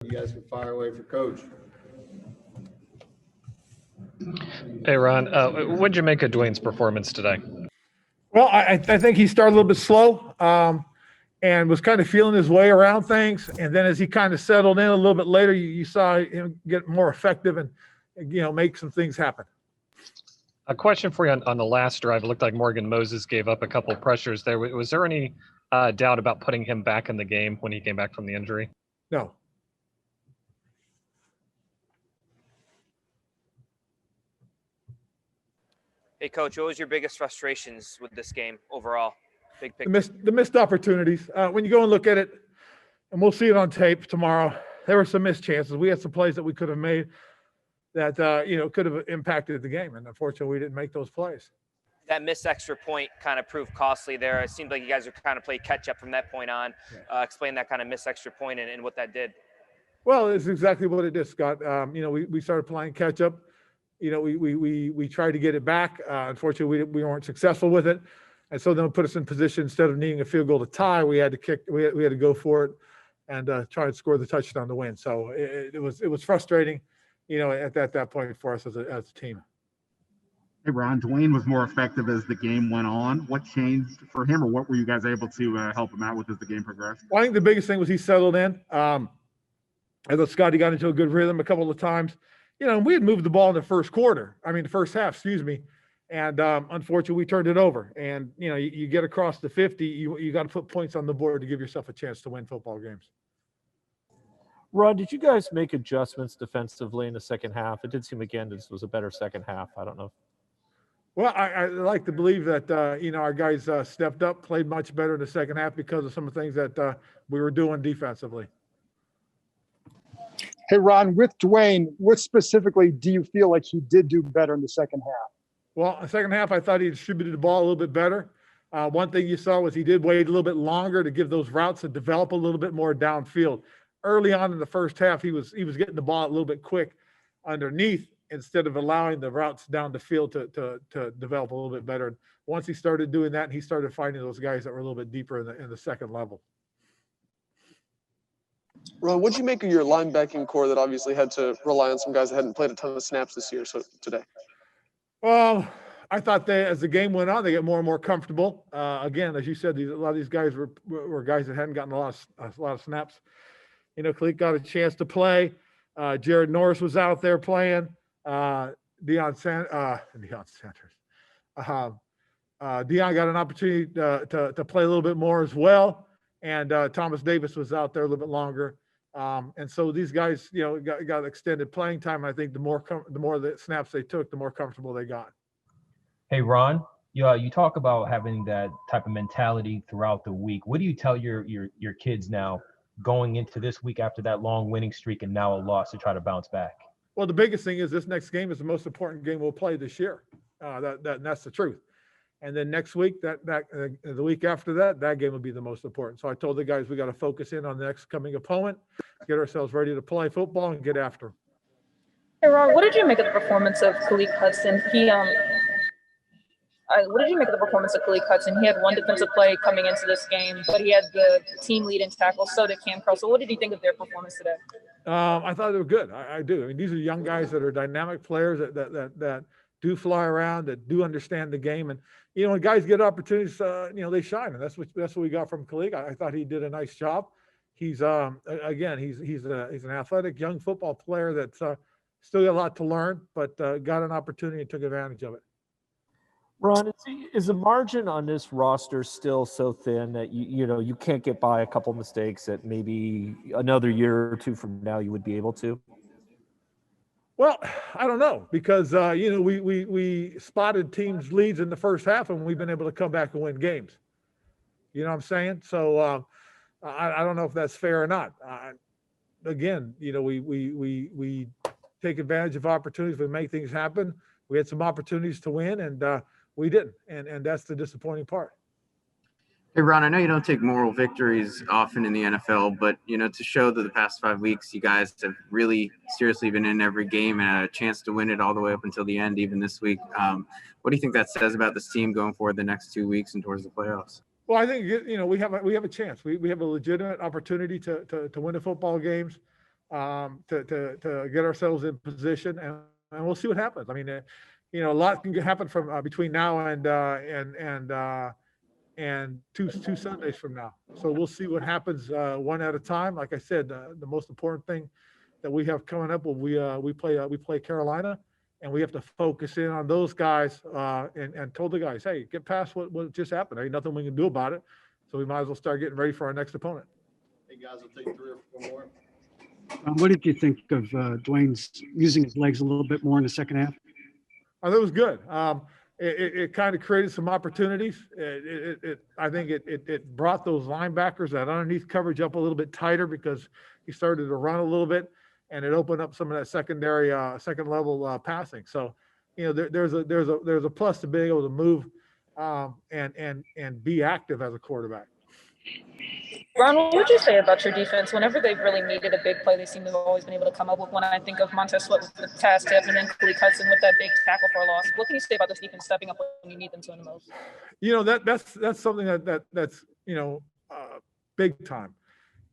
You guys can fire away for Coach. Hey, Ron, what'd you make of Dwayne's performance today? Well, I think he started a little bit slow and was kind of feeling his way around things. And then as he kind of settled in a little bit later, you saw him get more effective and, make some things happen. A question for you on the last drive. It looked like Morgan Moses gave up a couple of pressures there. Was there any doubt about putting him back in the game when he came back from the injury? No. Hey, Coach, what was your biggest frustrations with this game overall? Big picture. The missed opportunities. When you go and look at it, and we'll see it on tape tomorrow, there were some missed chances. We had some plays that we could have made that, could have impacted the game. And unfortunately, we didn't make those plays. That missed extra point kind of proved costly there. It seemed like you guys were kind of playing catch up from that point on. Explain that kind of missed extra point and what that did. Well, it's exactly what it did, Scott. We started playing catch up. We tried to get it back. Unfortunately, we weren't successful with it. And so then it put us in position, instead of needing a field goal to tie, we had to go for it and try and score the touchdown to win. So it was frustrating, at that point for us as a team. Hey, Ron, Dwayne was more effective as the game went on. What changed for him, or what were you guys able to help him out with as the game progressed? Well, I think the biggest thing was he settled in. I thought Scotty got into a good rhythm a couple of times. We had moved the ball in the first half, excuse me. And unfortunately, we turned it over. And, you get across the 50, you got to put points on the board to give yourself a chance to win football games. Ron, did you guys make adjustments defensively in the second half? It did seem, again, this was a better second half. I don't know. Well, I like to believe that, our guys stepped up, played much better in the second half because of some of the things that we were doing defensively. Hey, Ron, with Dwayne, what specifically do you feel like he did do better in the second half? Well, in the second half, I thought he distributed the ball a little bit better. One thing you saw was he did wait a little bit longer to give those routes to develop a little bit more downfield. Early on in the first half, he was getting the ball a little bit quick underneath instead of allowing the routes down the field to develop a little bit better. Once he started doing that, he started finding those guys that were a little bit deeper in the second level. Ron, what'd you make of your linebacking core that obviously had to rely on some guys that hadn't played a ton of snaps this year today? Well, I thought as the game went on, they get more and more comfortable. Again, as you said, a lot of these guys were guys that hadn't gotten a lot of snaps. Khalid got a chance to play. Jared Norris was out there playing. Deion Sanders. Deion got an opportunity to play a little bit more as well. And Thomas Davis was out there a little bit longer. And so these guys, got extended playing time. I think the more the snaps they took, the more comfortable they got. Hey, Ron, you talk about having that type of mentality throughout the week. What do you tell your kids now going into this week after that long winning streak and now a loss to try to bounce back? Well, the biggest thing is this next game is the most important game we'll play this year. That's the truth. And then next week, the week after that game will be the most important. So I told the guys we got to focus in on the next coming opponent, get ourselves ready to play football and get after them. Hey, Ron, what did you make of the performance of Khalid Hudson? What did you make of the performance of Khalid Hudson? He had one defensive play coming into this game, but he had the team lead in tackles. So did Cam Curl. So what did you think of their performance today? I thought they were good. I do. I mean, these are young guys that are dynamic players that do fly around, that do understand the game. And, when guys get opportunities, they shine. And that's what we got from Khalid. I thought he did a nice job. He's again, he's an athletic young football player that's still got a lot to learn, but got an opportunity and took advantage of it. Ron, is the margin on this roster still so thin that you can't get by a couple mistakes that maybe another year or two from now you would be able to? Well, I don't know because we spotted teams' leads in the first half and we've been able to come back and win games. You know what I'm saying? So I don't know if that's fair or not. Again, we take advantage of opportunities, we make things happen. We had some opportunities to win and we didn't, and that's the disappointing part. Hey, Ron, I know you don't take moral victories often in the NFL, but, to show that the past 5 weeks you guys have really seriously been in every game and had a chance to win it all the way up until the end, even this week. What do you think that says about this team going forward the next 2 weeks and towards the playoffs? Well, I think, we have a chance. We have a legitimate opportunity to win the football games. to get ourselves in position, and we'll see what happens. I mean, a lot can happen from between now and two Sundays from now. So we'll see what happens one at a time. Like I said, the most important thing that we have coming up, we play Carolina, and we have to focus in on those guys and told the guys, hey, get past what just happened. There ain't nothing we can do about it. So we might as well start getting ready for our next opponent. Hey guys, I'll take 3 or 4 more. What did you think of Dwayne's using his legs a little bit more in the second half? Oh, that was good. It kind of created some opportunities. I think it brought those linebackers, that underneath coverage, up a little bit tighter because he started to run a little bit, and it opened up some of that secondary, second level passing. So, there's a plus to being able to move and be active as a quarterback. Ron, what would you say about your defense? Whenever they've really needed a big play, they seem to have always been able to come up with one. I think of Montez Sweat with the pass tip, and then Khalid Hudson with that big tackle for a loss. What can you say about this defense stepping up when you need them to in the most? That's something that's big time,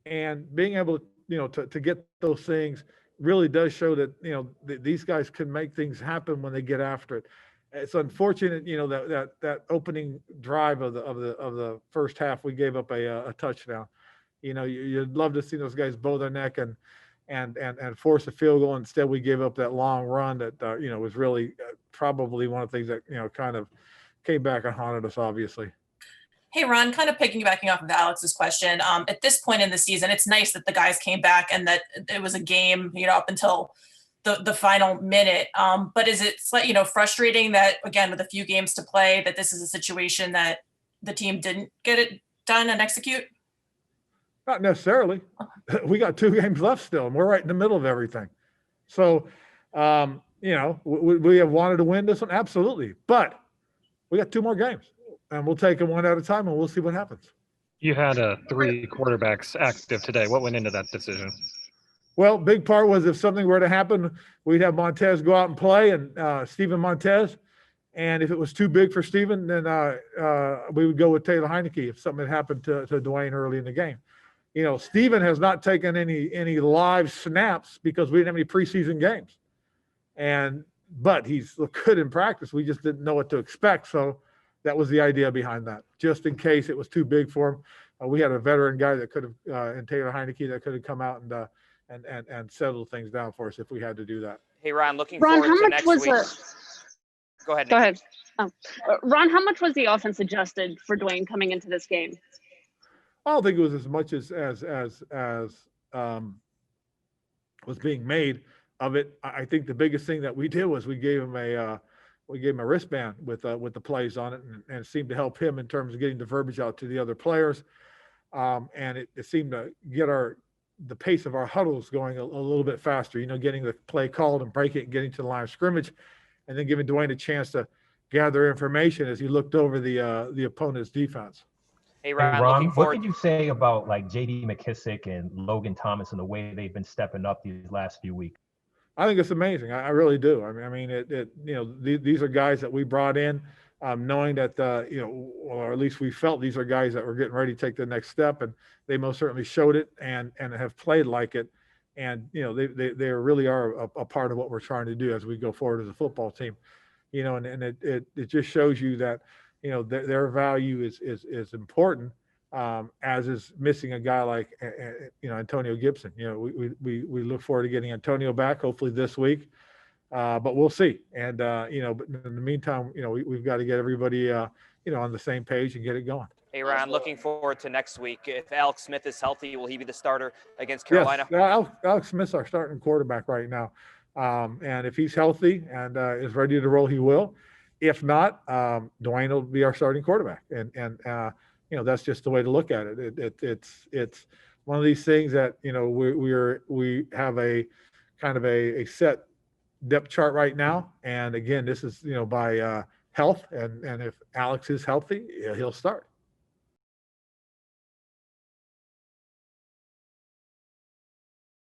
and being able to get those things really does show that these guys can make things happen when they get after it. It's unfortunate, that opening drive of the first half, we gave up a touchdown. You'd love to see those guys bow their neck and force a field goal. Instead, we gave up that long run that was really probably one of the things that kind of came back and haunted us, obviously. Hey, Ron, kind of piggybacking off of Alex's question. At this point in the season, it's nice that the guys came back and that it was a game, up until the final minute. But is it frustrating that, again, with a few games to play, that this is a situation that the team didn't get it done and execute? Not necessarily. We got 2 games left still, and we're right in the middle of everything. So, would we have wanted to win this one? Absolutely. But we got 2 more games, and we'll take them one at a time, and we'll see what happens. You had 3 quarterbacks active today. What went into that decision? Well, big part was if something were to happen, we'd have Montez go out and play, and Stephen Montez. And if it was too big for Stephen, then we would go with Taylor Heineke if something had happened to Dwayne early in the game. Stephen has not taken any live snaps because we didn't have any preseason games. But he's looked good in practice. We just didn't know what to expect. So that was the idea behind that, just in case it was too big for him. We had a veteran guy that could have, in Taylor Heineke, that could have come out and settle things down for us if we had to do that. Hey, Ron, looking forward to next week. Go ahead, Nick. Go ahead. Ron, how much was the offense adjusted for Dwayne coming into this game? I don't think it was as much as was being made of it. I think the biggest thing that we did was we gave him a wristband with the plays on it, and it seemed to help him in terms of getting the verbiage out to the other players. And it seemed to get the pace of our huddles going a little bit faster, getting the play called and break it and getting to the line of scrimmage, and then giving Dwayne a chance to gather information as he looked over the opponent's defense. Hey, Ron, Ron, what did you say about J.D. McKissick and Logan Thomas and the way they've been stepping up these last few weeks? I think it's amazing. I really do. I mean, these are guys that we brought in, knowing that, or at least we felt these are guys that were getting ready to take the next step, and they most certainly showed it and have played like it. And, they really are a part of what we're trying to do as we go forward as a football team, and it just shows you that, their value is important, as is missing a guy like, Antonio Gibson. We look forward to getting Antonio back, hopefully this week. But we'll see. And, but in the meantime, we've got to get everybody, on the same page and get it going. Hey, Ron, looking forward to next week. If Alex Smith is healthy, will he be the starter against Carolina? Yes, Alex Smith's our starting quarterback right now. And if he's healthy and is ready to roll, he will. If not, Dwayne will be our starting quarterback. And that's just the way to look at it. It's one of these things that, we have a kind of a set depth chart right now. And again, this is, by health. And if Alex is healthy, he'll start.